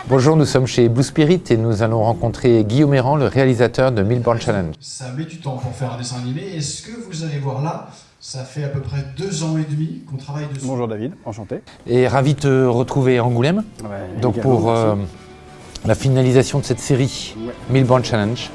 Bonjour, nous sommes chez Blue Spirit et nous allons rencontrer Guillaume Errand, le réalisateur de Milborn Challenge. Ça met du temps pour faire un dessin animé et ce que vous allez voir là, ça fait à peu près 2 ans et demi qu'on travaille dessus. Bonjour David, enchanté. Et ravi de te retrouver à Angoulême. Ouais, Donc également, pour la finalisation de cette série Milborn Challenge,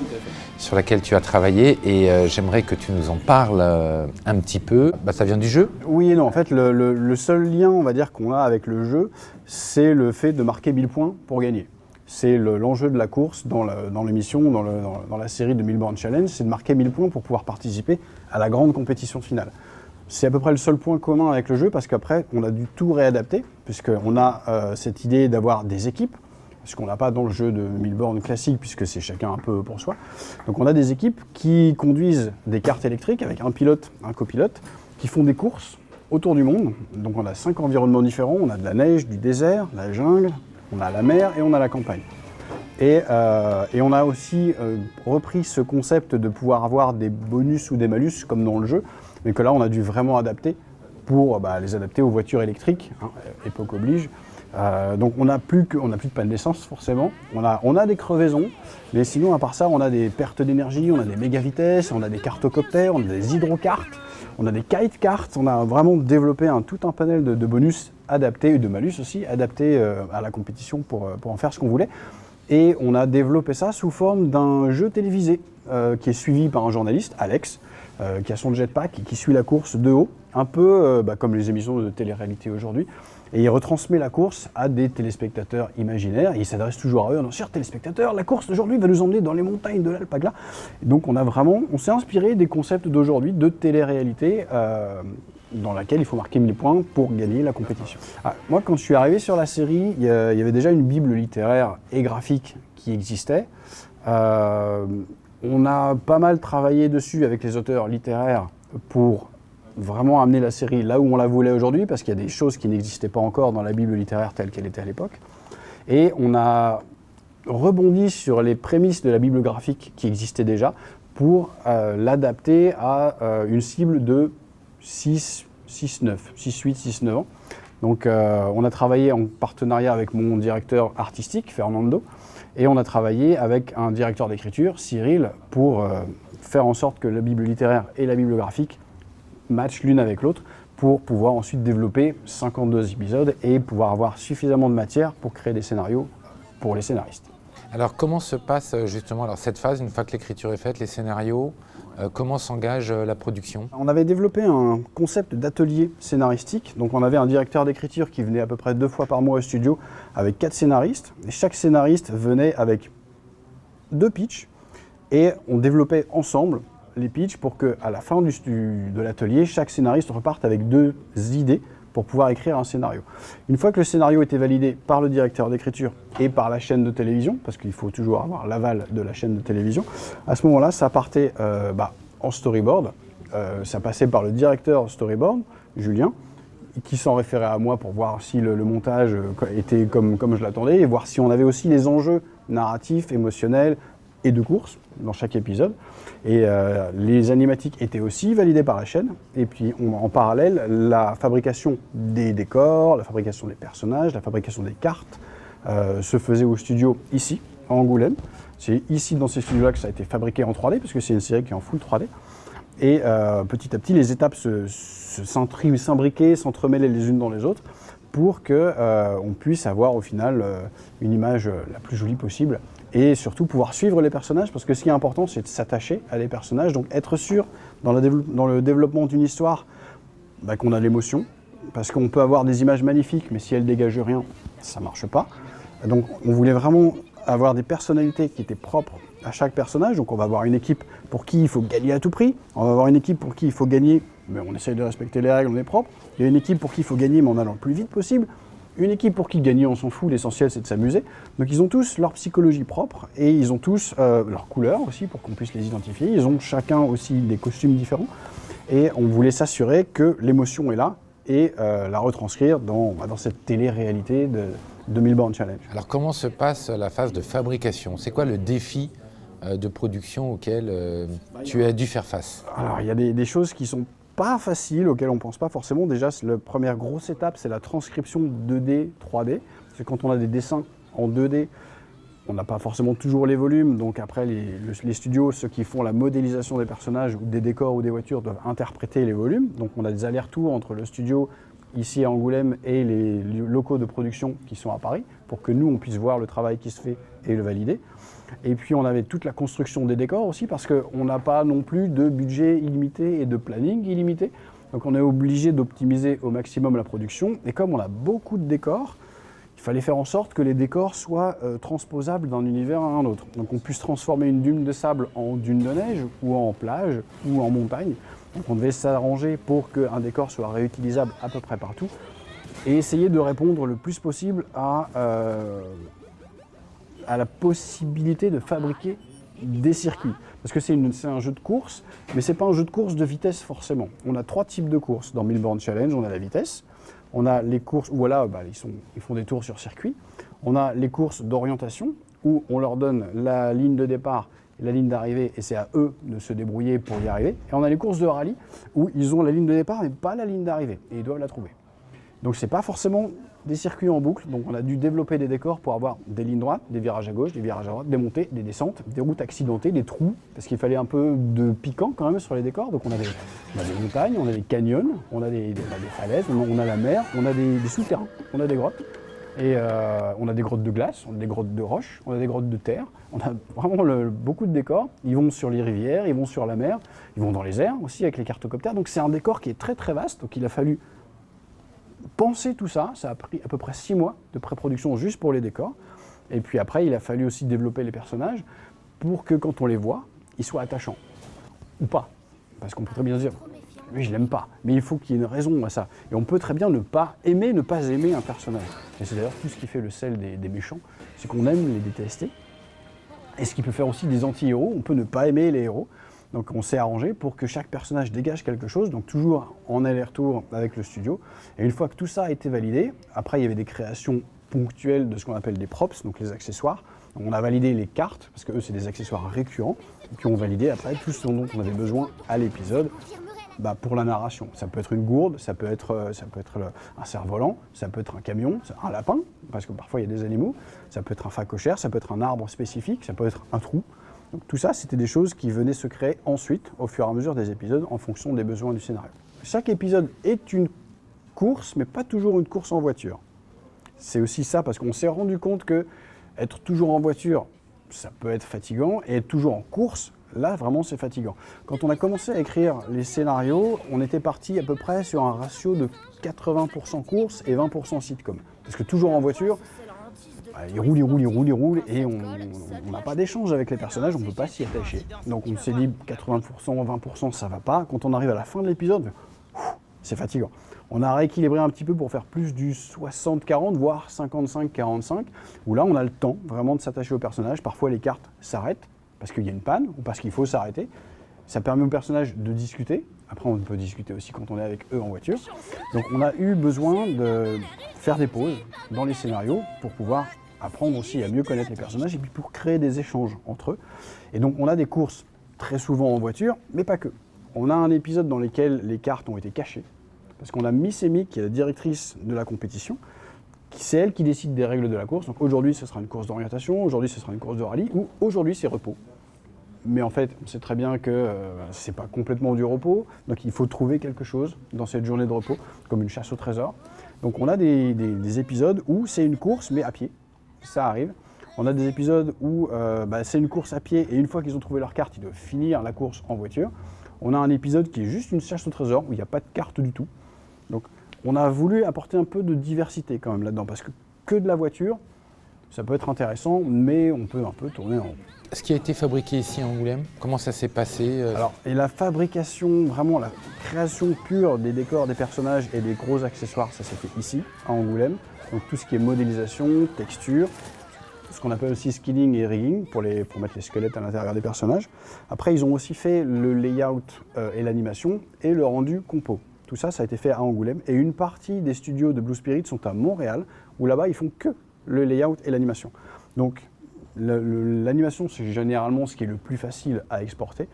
sur laquelle tu as travaillé, et j'aimerais que tu nous en parles un petit peu. Ça vient du jeu? Oui et non, en fait le seul lien on va dire qu'on a avec le jeu, c'est le fait de marquer 1000 points pour gagner. C'est l'enjeu de la course dans l'émission, dans la série de Milborn Challenge, c'est de marquer 1000 points pour pouvoir participer à la grande compétition finale. C'est à peu près le seul point commun avec le jeu parce qu'après on a dû tout réadapter, puisqu'on a cette idée d'avoir des équipes, ce qu'on n'a pas dans le jeu de Milborn classique, puisque c'est chacun un peu pour soi. Donc on a des équipes qui conduisent des cartes électriques avec un pilote, un copilote, qui font des courses autour du monde. Donc on a 5 environnements différents, on a de la neige, du désert, la jungle, on a la mer et on a la campagne. Et on a aussi repris ce concept de pouvoir avoir des bonus ou des malus comme dans le jeu, mais que là on a dû vraiment adapter pour les adapter aux voitures électriques, hein, époque oblige. Donc on n'a plus de panne d'essence forcément, on a des crevaisons, mais sinon à part ça on a des pertes d'énergie, on a des méga vitesses, on a des cartocoptères, on a des hydrocartes, on a des kite cartes, on a vraiment développé tout un panel de bonus adaptés, et de malus aussi, adaptés à la compétition pour en faire ce qu'on voulait. Et on a développé ça sous forme d'un jeu télévisé qui est suivi par un journaliste, Alex, qui a son jetpack et qui suit la course de haut, un peu comme les émissions de télé-réalité aujourd'hui. Et il retransmet la course à des téléspectateurs imaginaires. Et il s'adresse toujours à eux, chers téléspectateurs, la course d'aujourd'hui va nous emmener dans les montagnes de l'Alpagla. Donc on s'est inspiré des concepts d'aujourd'hui de télé-réalité dans laquelle il faut marquer 1000 points pour gagner la compétition. Moi, quand je suis arrivé sur la série, il y avait déjà une bible littéraire et graphique qui existait. On a pas mal travaillé dessus avec les auteurs littéraires pour vraiment amener la série là où on la voulait aujourd'hui, parce qu'il y a des choses qui n'existaient pas encore dans la bible littéraire telle qu'elle était à l'époque. Et on a rebondi sur les prémices de la bible graphique qui existait déjà pour l'adapter à une cible de 6, 9, 6, 8, 6, 9 ans. Donc on a travaillé en partenariat avec mon directeur artistique, Fernando, et on a travaillé avec un directeur d'écriture, Cyril, pour faire en sorte que la bible littéraire et la bible graphique matchent l'une avec l'autre pour pouvoir ensuite développer 52 épisodes et pouvoir avoir suffisamment de matière pour créer des scénarios pour les scénaristes. Alors comment se passe justement cette phase, une fois que l'écriture est faite, les scénarios, comment s'engage la production? On avait développé un concept d'atelier scénaristique, donc on avait un directeur d'écriture qui venait à peu près 2 fois par mois au studio avec 4 scénaristes, et chaque scénariste venait avec 2 pitchs, et on développait ensemble les pitchs pour qu'à la fin de l'atelier, chaque scénariste reparte avec 2 idées pour pouvoir écrire un scénario. Une fois que le scénario était validé par le directeur d'écriture et par la chaîne de télévision, parce qu'il faut toujours avoir l'aval de la chaîne de télévision, à ce moment-là, ça partait en storyboard, ça passait par le directeur storyboard, Julien, qui s'en référait à moi pour voir si le montage était comme je l'attendais, et voir si on avait aussi les enjeux narratifs, émotionnels et de course dans chaque épisode. Et les animatiques étaient aussi validées par la chaîne. Et puis en parallèle, la fabrication des décors, la fabrication des personnages, la fabrication des cartes se faisait au studio ici, à Angoulême. C'est ici dans ces studios-là que ça a été fabriqué en 3D, parce que c'est une série qui est en full 3D. Et petit à petit, les étapes s'imbriquaient, s'entremêlaient les unes dans les autres, pour qu'on puisse avoir au final une image la plus jolie possible, et surtout pouvoir suivre les personnages, parce que ce qui est important, c'est de s'attacher à les personnages, donc être sûr dans le développement d'une histoire qu'on a l'émotion, parce qu'on peut avoir des images magnifiques, mais si elles dégagent rien, ça marche pas. Donc on voulait vraiment avoir des personnalités qui étaient propres à chaque personnage, donc on va avoir une équipe pour qui il faut gagner à tout prix, on va avoir une équipe pour qui il faut gagner, mais on essaye de respecter les règles, on est propre, il y a une équipe pour qui il faut gagner, mais en allant le plus vite possible, une équipe pour qui gagner on s'en fout, l'essentiel c'est de s'amuser. Donc ils ont tous leur psychologie propre, et ils ont tous leur couleur aussi pour qu'on puisse les identifier, ils ont chacun aussi des costumes différents, et on voulait s'assurer que l'émotion est là, et la retranscrire dans cette télé-réalité de Milborn Challenge. Alors comment se passe la phase de fabrication? C'est quoi le défi de production auquel tu as dû faire face? Alors il y a des choses qui sont pas faciles, auxquelles on ne pense pas forcément. Déjà, la première grosse étape, c'est la transcription 2D, 3D. C'est quand on a des dessins En 2D, on n'a pas forcément toujours les volumes, donc après les studios, ceux qui font la modélisation des personnages ou des décors ou des voitures doivent interpréter les volumes. Donc on a des allers-retours entre le studio ici à Angoulême et les locaux de production qui sont à Paris pour que nous on puisse voir le travail qui se fait et le valider. Et puis on avait toute la construction des décors aussi parce qu'on n'a pas non plus de budget illimité et de planning illimité. Donc on est obligé d'optimiser au maximum la production. Et comme on a beaucoup de décors, il fallait faire en sorte que les décors soient transposables d'un univers à un autre. Donc on puisse transformer une dune de sable en dune de neige, ou en plage, ou en montagne. Donc on devait s'arranger pour qu'un décor soit réutilisable à peu près partout, et essayer de répondre le plus possible à la possibilité de fabriquer des circuits. Parce que c'est un jeu de course, mais c'est pas un jeu de course de vitesse forcément. On a 3 types de courses. Dans Milborn Challenge, on a la vitesse. On a les courses où voilà, ils font des tours sur circuit. On a les courses d'orientation où on leur donne la ligne de départ et la ligne d'arrivée et c'est à eux de se débrouiller pour y arriver. Et on a les courses de rallye où ils ont la ligne de départ mais pas la ligne d'arrivée et ils doivent la trouver. Donc c'est pas forcément des circuits en boucle, donc on a dû développer des décors pour avoir des lignes droites, des virages à gauche, des virages à droite, des montées, des descentes, des routes accidentées, des trous, parce qu'il fallait un peu de piquant quand même sur les décors. Donc on a des montagnes, on a des canyons, on a des falaises, on a la mer, on a des souterrains, on a des grottes. Et on a des grottes de glace, on a des grottes de roches, on a des grottes de terre. On a vraiment beaucoup de décors. Ils vont sur les rivières, ils vont sur la mer, ils vont dans les airs aussi avec les cartocoptères. Donc c'est un décor qui est très très vaste, donc il a fallu penser tout ça. Ça a pris à peu près 6 mois de pré-production juste pour les décors. Et puis après, il a fallu aussi développer les personnages pour que quand on les voit, ils soient attachants. Ou pas. Parce qu'on peut très bien se dire, lui je l'aime pas. Mais il faut qu'il y ait une raison à ça. Et on peut très bien ne pas aimer un personnage. Et c'est d'ailleurs tout ce qui fait le sel des méchants, c'est qu'on aime les détester. Et ce qui peut faire aussi des anti-héros, on peut ne pas aimer les héros. Donc on s'est arrangé pour que chaque personnage dégage quelque chose, donc toujours en aller-retour avec le studio. Et une fois que tout ça a été validé, après il y avait des créations ponctuelles de ce qu'on appelle des props, donc les accessoires. Donc, on a validé les cartes, parce que eux c'est des accessoires récurrents, qui ont validé après tout ce dont on avait besoin à l'épisode pour la narration. Ça peut être une gourde, ça peut être un cerf-volant, ça peut être un camion, un lapin, parce que parfois il y a des animaux, ça peut être un phacochère, ça peut être un arbre spécifique, ça peut être un trou. Donc tout ça, c'était des choses qui venaient se créer ensuite, au fur et à mesure des épisodes, en fonction des besoins du scénario. Chaque épisode est une course, mais pas toujours une course en voiture. C'est aussi ça, parce qu'on s'est rendu compte que être toujours en voiture, ça peut être fatigant, et être toujours en course, là, vraiment, c'est fatigant. Quand on a commencé à écrire les scénarios, on était parti à peu près sur un ratio de 80% course et 20% sitcom. Parce que toujours en voiture, ils roulent, et on n'a pas d'échange avec les personnages, on ne peut pas s'y attacher. Donc on s'est dit 80%, 20%, ça va pas. Quand on arrive à la fin de l'épisode, c'est fatigant. On a rééquilibré un petit peu pour faire plus du 60-40, voire 55-45, où là on a le temps vraiment de s'attacher au personnage. Parfois les cartes s'arrêtent, parce qu'il y a une panne, ou parce qu'il faut s'arrêter. Ça permet aux personnages de discuter. Après, on peut discuter aussi quand on est avec eux en voiture. Donc on a eu besoin de faire des pauses dans les scénarios pour pouvoir apprendre aussi à mieux connaître les personnages et puis pour créer des échanges entre eux. Et donc on a des courses très souvent en voiture, mais pas que. On a un épisode dans lequel les cartes ont été cachées, parce qu'on a Miss Amy, qui est la directrice de la compétition, c'est elle qui décide des règles de la course. Donc aujourd'hui, ce sera une course d'orientation, aujourd'hui, ce sera une course de rallye, ou aujourd'hui, c'est repos. Mais en fait, on sait très bien que c'est pas complètement du repos, donc il faut trouver quelque chose dans cette journée de repos, comme une chasse au trésor. Donc on a des épisodes où c'est une course, mais à pied, ça arrive. On a des épisodes où c'est une course à pied, et une fois qu'ils ont trouvé leur carte, ils doivent finir la course en voiture. On a un épisode qui est juste une chasse au trésor, où il n'y a pas de carte du tout. Donc on a voulu apporter un peu de diversité quand même là-dedans, parce que de la voiture, ça peut être intéressant, mais on peut un peu tourner en rond. Ce qui a été fabriqué ici à Angoulême, comment ça s'est passé Alors, et la fabrication, vraiment la création pure des décors, des personnages et des gros accessoires, ça s'est fait ici, à Angoulême. Donc tout ce qui est modélisation, texture, ce qu'on appelle aussi skilling et rigging, pour mettre les squelettes à l'intérieur des personnages. Après, ils ont aussi fait le layout et l'animation et le rendu compo. Tout ça, ça a été fait à Angoulême. Et une partie des studios de Blue Spirit sont à Montréal, où là-bas, ils font que le layout et l'animation. Donc, l'animation, c'est généralement ce qui est le plus facile à exporter.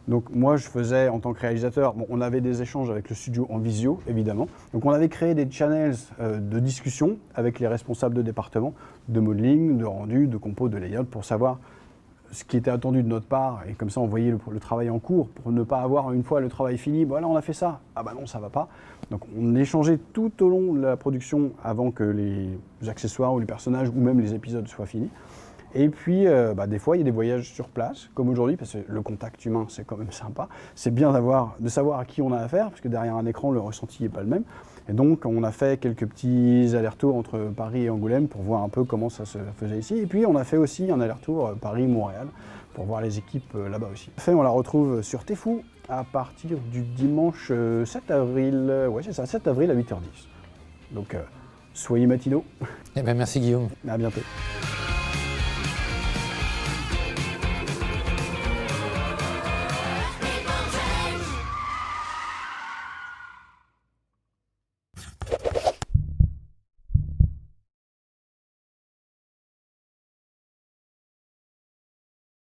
Donc moi, je faisais en tant que réalisateur, bon, on avait des échanges avec le studio en visio, évidemment. Donc on avait créé des channels de discussion avec les responsables de département, de modeling, de rendu, de compo, de layout, pour savoir ce qui était attendu de notre part. Et comme ça, on voyait le travail en cours, pour ne pas avoir, une fois le travail fini, voilà, on a fait ça. Ah bah non, ça va pas. Donc on échangeait tout au long de la production avant que les accessoires ou les personnages ou même les épisodes soient finis. Et puis, des fois, il y a des voyages sur place, comme aujourd'hui, parce que le contact humain, c'est quand même sympa. C'est bien de savoir à qui on a affaire, parce que derrière un écran, le ressenti n'est pas le même. Et donc, on a fait quelques petits allers-retours entre Paris et Angoulême pour voir un peu comment ça se faisait ici. Et puis, on a fait aussi un aller-retour Paris-Montréal pour voir les équipes là-bas aussi. On la retrouve sur Tefou à partir du dimanche 7 avril. Ouais, c'est ça, 7 avril à 8h10. Donc, soyez matinaux. Eh bien, merci Guillaume. À bientôt.